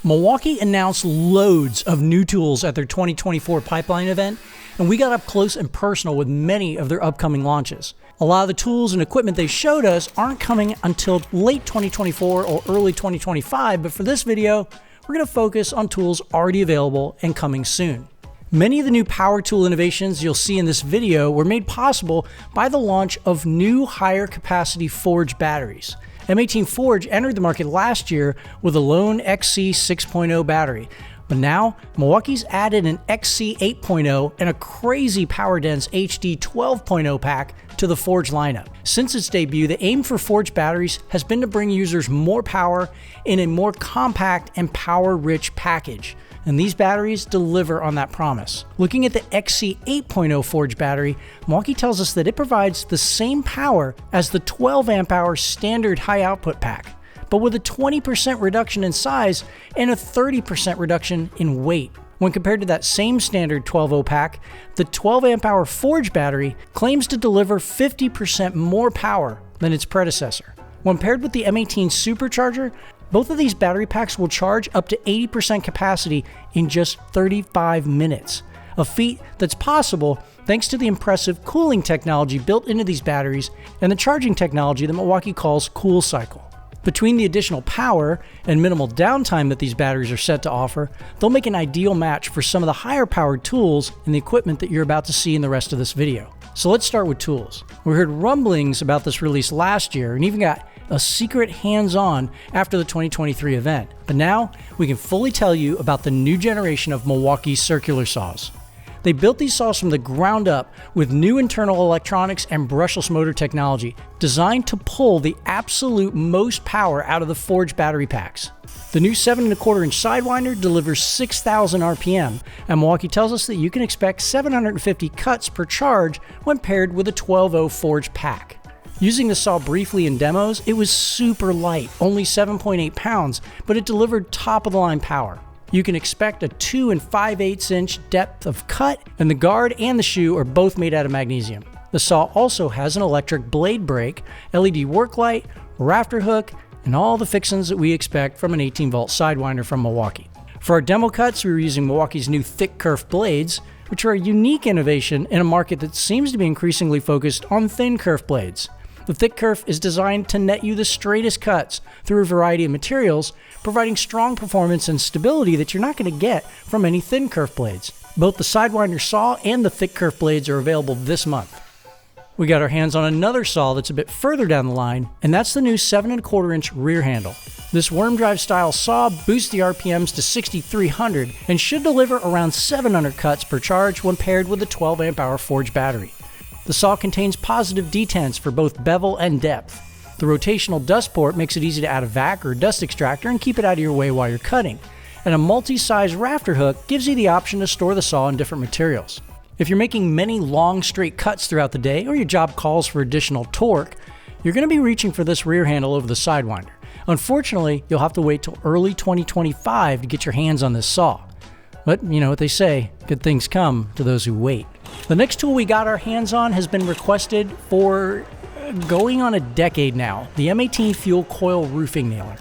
Milwaukee announced loads of new tools at their 2024 pipeline event, and we got up close and personal with many of their upcoming launches. A lot of the tools and equipment they showed us aren't coming until late 2024 or early 2025, but for this video, we're going to focus on tools already available and coming soon. Many of the new power tool innovations you'll see in this video were made possible by the launch of new higher capacity Forge batteries. M18 Forge entered the market last year with a lone XC 6.0 battery, but now Milwaukee's added an XC 8.0 and a crazy power-dense HD 12.0 pack to the Forge lineup. Since its debut, the aim for Forge batteries has been to bring users more power in a more compact and power-rich package, and these batteries deliver on that promise. Looking at the XC 8.0 Forge battery, Milwaukee tells us that it provides the same power as the 12 amp hour standard high output pack, but with a 20% reduction in size and a 30% reduction in weight. When compared to that same standard 12.0 pack, the 12 amp hour Forge battery claims to deliver 50% more power than its predecessor. When paired with the M18 supercharger, both of these battery packs will charge up to 80% capacity in just 35 minutes, a feat that's possible thanks to the impressive cooling technology built into these batteries and the charging technology that Milwaukee calls Cool Cycle. Between the additional power and minimal downtime that these batteries are set to offer, they'll make an ideal match for some of the higher powered tools and the equipment that you're about to see in the rest of this video. So let's start with tools. We heard rumblings about this release last year and even got a secret hands-on after the 2023 event. But now we can fully tell you about the new generation of Milwaukee circular saws. They built these saws from the ground up with new internal electronics and brushless motor technology designed to pull the absolute most power out of the Forge battery packs. The new 7.25 inch Sidewinder delivers 6,000 RPM, and Milwaukee tells us that you can expect 750 cuts per charge when paired with a 12.0 Forge pack. Using the saw briefly in demos, it was super light, only 7.8 pounds, but it delivered top-of-the-line power. You can expect a 2 5/8 inch depth of cut, and the guard and the shoe are both made out of magnesium. The saw also has an electric blade brake, LED work light, rafter hook, and all the fixings that we expect from an 18-volt Sidewinder from Milwaukee. For our demo cuts, we were using Milwaukee's new thick kerf blades, which are a unique innovation in a market that seems to be increasingly focused on thin kerf blades. The thick kerf is designed to net you the straightest cuts through a variety of materials, providing strong performance and stability that you're not going to get from any thin kerf blades. Both the Sidewinder saw and the thick kerf blades are available this month. We got our hands on another saw that's a bit further down the line, and that's the new 7.25 inch rear handle. This worm drive style saw boosts the RPMs to 6,300 and should deliver around 700 cuts per charge when paired with a 12 amp hour Forge battery. The saw contains positive detents for both bevel and depth. The rotational dust port makes it easy to add a vac or dust extractor and keep it out of your way while you're cutting. And a multi-size rafter hook gives you the option to store the saw in different materials. If you're making many long straight cuts throughout the day or your job calls for additional torque, you're going to be reaching for this rear handle over the Sidewinder. Unfortunately, you'll have to wait till early 2025 to get your hands on this saw. But you know what they say, good things come to those who wait. The next tool we got our hands on has been requested for going on a decade now, the M18 Fuel Coil roofing nailer.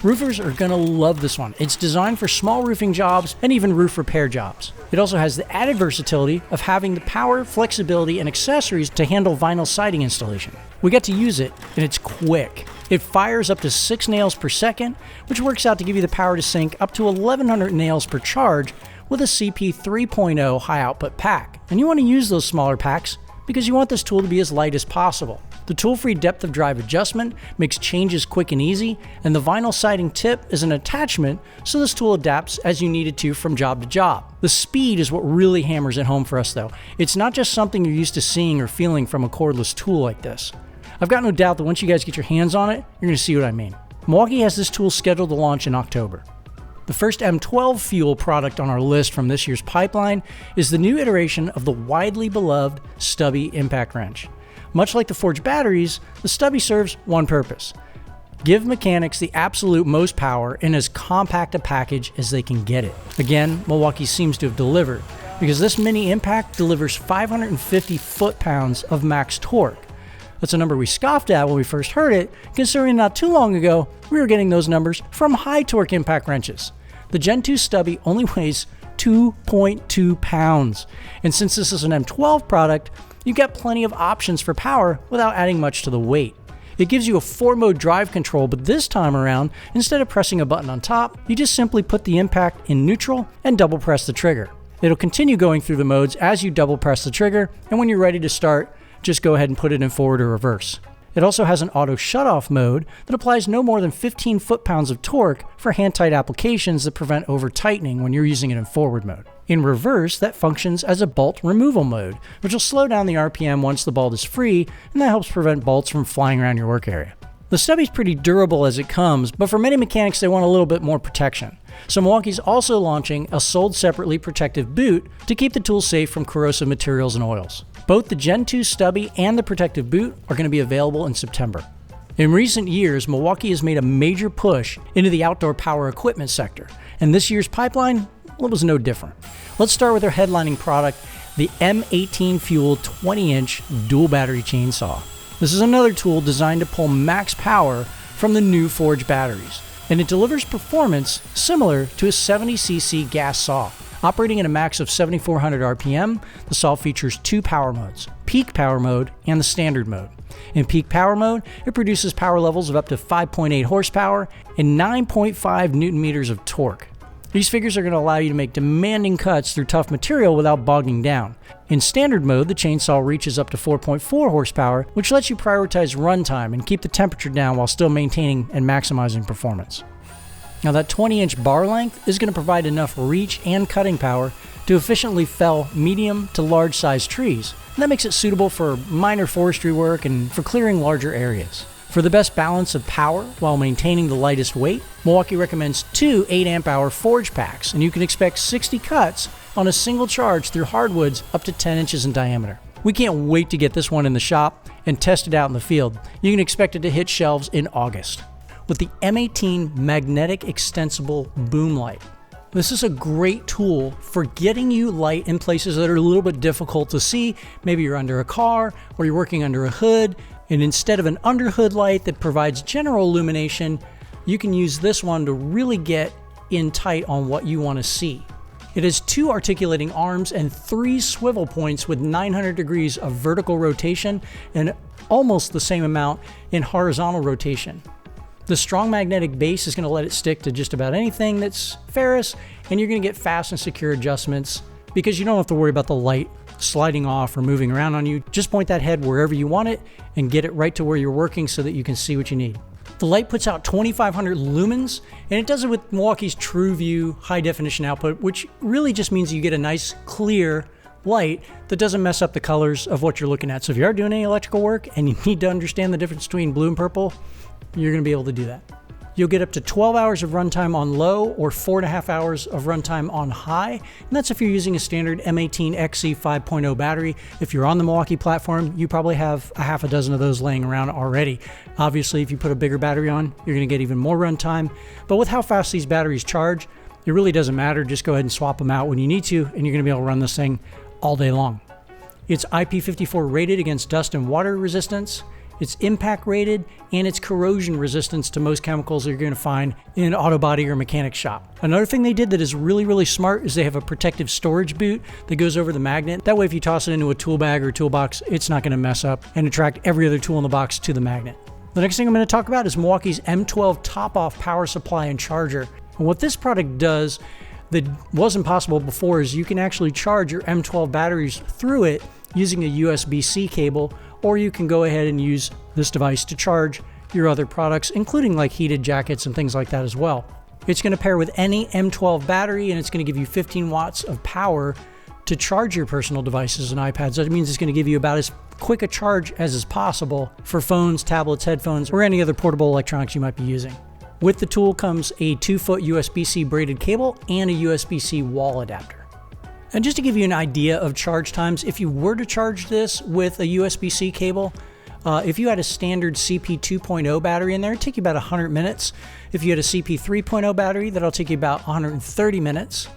Roofers are going to love this one. It's designed for small roofing jobs and even roof repair jobs. It also has the added versatility of having the power, flexibility, and accessories to handle vinyl siding installation. We got to use it, and it's quick. It fires up to 6 nails per second, which works out to give you the power to sink up to 1,100 nails per charge with a CP 3.0 high output pack. And you want to use those smaller packs because you want this tool to be as light as possible. The tool-free depth of drive adjustment makes changes quick and easy, and the vinyl siding tip is an attachment, so this tool adapts as you need it to from job to job. The speed is what really hammers it home for us though. It's not just something you're used to seeing or feeling from a cordless tool like this. I've got no doubt that once you guys get your hands on it, you're going to see what I mean. Milwaukee has this tool scheduled to launch in October. The first M12 Fuel product on our list from this year's pipeline is the new iteration of the widely beloved Stubby impact wrench. Much like the Forge batteries, the Stubby serves one purpose: give mechanics the absolute most power in as compact a package as they can get it. Again, Milwaukee seems to have delivered, because this mini impact delivers 550 foot-pounds of max torque. That's a number we scoffed at when we first heard it, considering not too long ago we were getting those numbers from high torque impact wrenches. The Gen 2 Stubby only weighs 2.2 pounds. And since this is an M12 product, you've got plenty of options for power without adding much to the weight. It gives you a 4-mode drive control, but this time around, instead of pressing a button on top, you just simply put the impact in neutral and double press the trigger. It'll continue going through the modes as you double press the trigger, and when you're ready to start, just go ahead and put it in forward or reverse. It also has an auto shutoff mode that applies no more than 15 foot-pounds of torque for hand-tight applications that prevent over-tightening when you're using it in forward mode. In reverse, that functions as a bolt removal mode, which will slow down the RPM once the bolt is free, and that helps prevent bolts from flying around your work area. The Stubby's pretty durable as it comes, but for many mechanics they want a little bit more protection. So Milwaukee's also launching a sold separately protective boot to keep the tool safe from corrosive materials and oils. Both the Gen 2 Stubby and the protective boot are going to be available in September. In recent years, Milwaukee has made a major push into the outdoor power equipment sector, and this year's pipeline was no different. Let's start with their headlining product, the M18 Fuel 20-inch dual battery chainsaw. This is another tool designed to pull max power from the new forged batteries, and it delivers performance similar to a 70cc gas saw. Operating at a max of 7,400 RPM, the saw features 2 power modes, peak power mode and the standard mode. In peak power mode, it produces power levels of up to 5.8 horsepower and 9.5 newton meters of torque. These figures are going to allow you to make demanding cuts through tough material without bogging down. In standard mode, the chainsaw reaches up to 4.4 horsepower, which lets you prioritize runtime and keep the temperature down while still maintaining and maximizing performance. Now that 20-inch bar length is going to provide enough reach and cutting power to efficiently fell medium to large size trees, and that makes it suitable for minor forestry work and for clearing larger areas. For the best balance of power while maintaining the lightest weight, Milwaukee recommends 2 8-amp-hour forge packs, and you can expect 60 cuts on a single charge through hardwoods up to 10 inches in diameter. We can't wait to get this one in the shop and test it out in the field. You can expect it to hit shelves in August. With the M18 Magnetic Extensible Boom Light. This is a great tool for getting you light in places that are a little bit difficult to see. Maybe you're under a car or you're working under a hood, and instead of an underhood light that provides general illumination, you can use this one to really get in tight on what you want to see. It has 2 articulating arms and 3 swivel points with 900 degrees of vertical rotation and almost the same amount in horizontal rotation. The strong magnetic base is going to let it stick to just about anything that's ferrous, and you're going to get fast and secure adjustments because you don't have to worry about the light sliding off or moving around on you. Just point that head wherever you want it and get it right to where you're working so that you can see what you need. The light puts out 2,500 lumens, and it does it with Milwaukee's TrueView high definition output, which really just means you get a nice clear light that doesn't mess up the colors of what you're looking at. So if you are doing any electrical work and you need to understand the difference between blue and purple, you're going to be able to do that. You'll get up to 12 hours of runtime on low or 4.5 hours of runtime on high, and that's if you're using a standard M18 XC 5.0 battery. If you're on the Milwaukee platform, you probably have a half a dozen of those laying around already. Obviously, if you put a bigger battery on, you're going to get even more runtime, but with how fast these batteries charge, it really doesn't matter. Just go ahead and swap them out when you need to, and you're going to be able to run this thing all day long. It's IP54 rated against dust and water resistance. It's impact rated, and it's corrosion resistance to most chemicals that you're going to find in an auto body or mechanic shop. Another thing they did that is really, really smart is they have a protective storage boot that goes over the magnet. That way, if you toss it into a tool bag or a toolbox, it's not going to mess up and attract every other tool in the box to the magnet. The next thing I'm going to talk about is Milwaukee's M12 Top Off power supply and charger. And what this product does that wasn't possible before is you can actually charge your M12 batteries through it using a USB-C cable, or you can go ahead and use this device to charge your other products, including like heated jackets and things like that as well. It's going to pair with any M12 battery, and it's going to give you 15 watts of power to charge your personal devices and iPads. That means it's going to give you about as quick a charge as is possible for phones, tablets, headphones, or any other portable electronics you might be using. With the tool comes a 2-foot USB-C braided cable and a USB-C wall adapter. And just to give you an idea of charge times, if you were to charge this with a USB-C cable, if you had a standard CP 2.0 battery in there, it'd take you about 100 minutes. If you had a CP 3.0 battery, that'll take you about 130 minutes.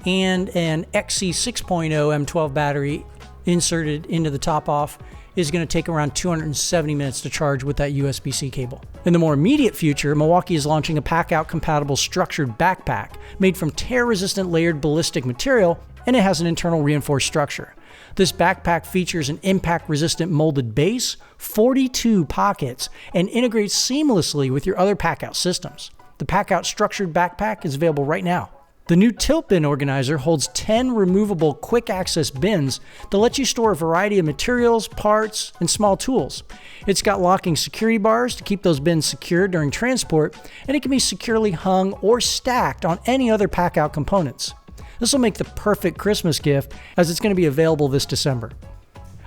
And an XC 6.0 M12 battery inserted into the top off, is going to take around 270 minutes to charge with that USB-C cable. In the more immediate future, Milwaukee is launching a Packout compatible structured backpack made from tear-resistant layered ballistic material, and it has an internal reinforced structure. This backpack features an impact-resistant molded base, 42 pockets, and integrates seamlessly with your other Packout systems. The Packout structured backpack is available right now. The new tilt bin organizer holds 10 removable quick access bins that let you store a variety of materials, parts, and small tools. It's got locking security bars to keep those bins secure during transport, and it can be securely hung or stacked on any other Packout components. This will make the perfect Christmas gift, as it's going to be available this December.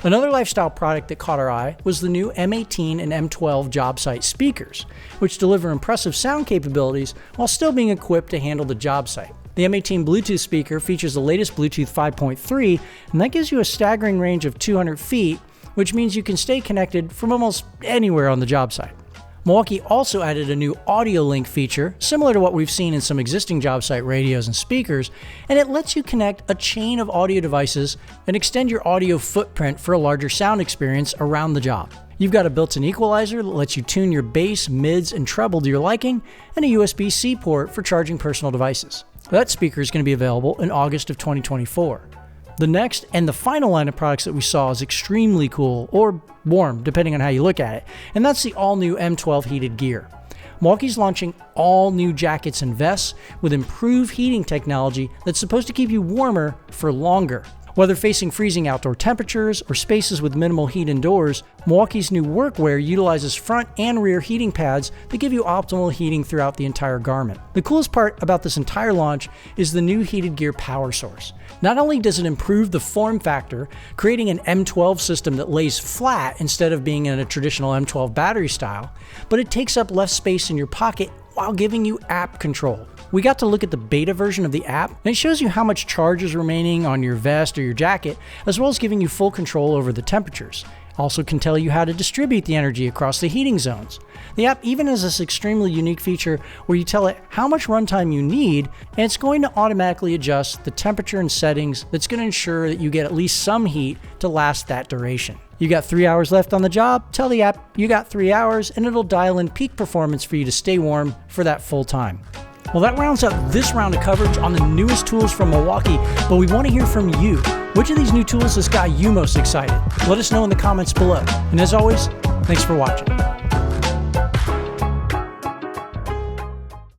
Another lifestyle product that caught our eye was the new M18 and M12 job site speakers, which deliver impressive sound capabilities while still being equipped to handle the job site. The M18 Bluetooth speaker features the latest Bluetooth 5.3, and that gives you a staggering range of 200 feet, which means you can stay connected from almost anywhere on the job site. Milwaukee also added a new audio link feature, similar to what we've seen in some existing job site radios and speakers, and it lets you connect a chain of audio devices and extend your audio footprint for a larger sound experience around the job. You've got a built-in equalizer that lets you tune your bass, mids, and treble to your liking, and a USB-C port for charging personal devices. That speaker is going to be available in August of 2024. The next and the final line of products that we saw is extremely cool, or warm, depending on how you look at it, and that's the all-new M12 heated gear. Milwaukee's launching all new jackets and vests with improved heating technology that's supposed to keep you warmer for longer. Whether facing freezing outdoor temperatures or spaces with minimal heat indoors, Milwaukee's new workwear utilizes front and rear heating pads that give you optimal heating throughout the entire garment. The coolest part about this entire launch is the new heated gear power source. Not only does it improve the form factor, creating an M12 system that lays flat instead of being in a traditional M12 battery style, but it takes up less space in your pocket while giving you app control. We got to look at the beta version of the app, and it shows you how much charge is remaining on your vest or your jacket, as well as giving you full control over the temperatures. Also can tell you how to distribute the energy across the heating zones. The app even has this extremely unique feature where you tell it how much runtime you need, and it's going to automatically adjust the temperature and settings that's going to ensure that you get at least some heat to last that duration. You got 3 hours left on the job, tell the app you got 3 hours, and it'll dial in peak performance for you to stay warm for that full time. Well, that rounds up this round of coverage on the newest tools from Milwaukee, but we want to hear from you. Which of these new tools has got you most excited? Let us know in the comments below. And as always, thanks for watching.